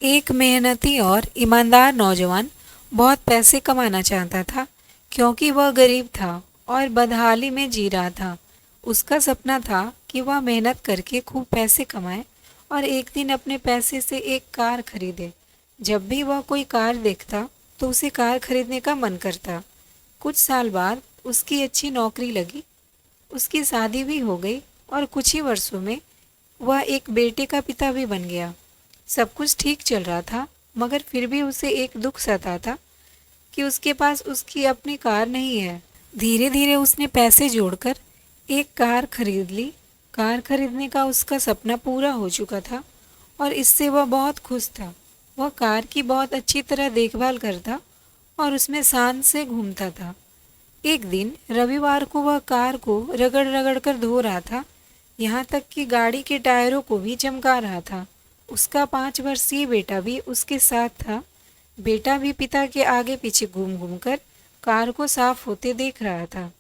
एक मेहनती और ईमानदार नौजवान बहुत पैसे कमाना चाहता था क्योंकि वह गरीब था और बदहाली में जी रहा था। उसका सपना था कि वह मेहनत करके खूब पैसे कमाए और एक दिन अपने पैसे से एक कार खरीदे। जब भी वह कोई कार देखता तो उसे कार खरीदने का मन करता। कुछ साल बाद उसकी अच्छी नौकरी लगी, उसकी शादी भी हो गई और कुछ ही वर्षों में वह एक बेटे का पिता भी बन गया। सब कुछ ठीक चल रहा था, मगर फिर भी उसे एक दुख सताता कि उसके पास उसकी अपनी कार नहीं है। धीरे धीरे उसने पैसे जोड़कर एक कार खरीद ली। कार खरीदने का उसका सपना पूरा हो चुका था और इससे वह बहुत खुश था। वह कार की बहुत अच्छी तरह देखभाल करता और उसमें शान से घूमता था। एक दिन रविवार को वह कार को रगड़ रगड़ कर धो रहा था, यहाँ तक कि गाड़ी के टायरों को भी चमका रहा था। उसका 5 वर्षीय बेटा भी उसके साथ था। बेटा भी पिता के आगे पीछे घूम घूम कर कार को साफ होते देख रहा था।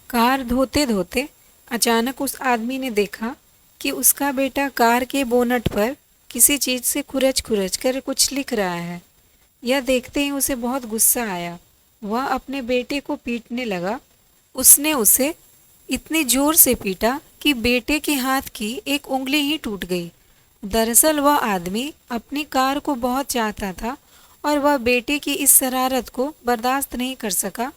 कार धोते धोते अचानक उस आदमी ने देखा कि उसका बेटा कार के बोनट पर किसी चीज़ से खुरच खुरच कर कुछ लिख रहा है। यह देखते ही उसे बहुत गुस्सा आया। वह अपने बेटे को पीटने लगा। उसने उसे इतनी जोर से पीटा कि बेटे के हाथ की एक उंगली ही टूट गई। दरअसल वह आदमी अपनी कार को बहुत चाहता था और वह बेटे की इस शरारत को बर्दाश्त नहीं कर सका।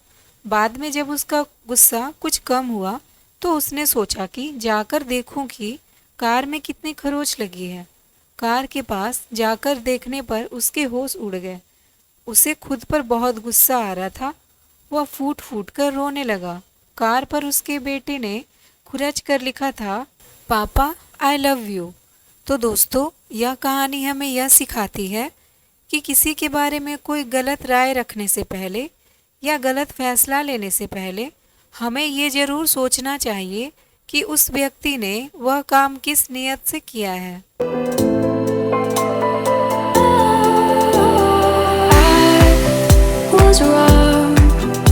बाद में जब उसका गुस्सा कुछ कम हुआ तो उसने सोचा कि जाकर देखूं कि कार में कितनी खरोंच लगी है। कार के पास जाकर देखने पर उसके होश उड़ गए। उसे खुद पर बहुत गुस्सा आ रहा था। वह फूट फूट कर रोने लगा। कार पर उसके बेटे ने खुरच कर लिखा था, पापा आई लव यू। तो दोस्तों, यह कहानी हमें यह सिखाती है कि किसी के बारे में कोई गलत राय रखने से पहले या गलत फैसला लेने से पहले हमें ये ज़रूर सोचना चाहिए कि उस व्यक्ति ने वह काम किस नियत से किया है। I was wrong.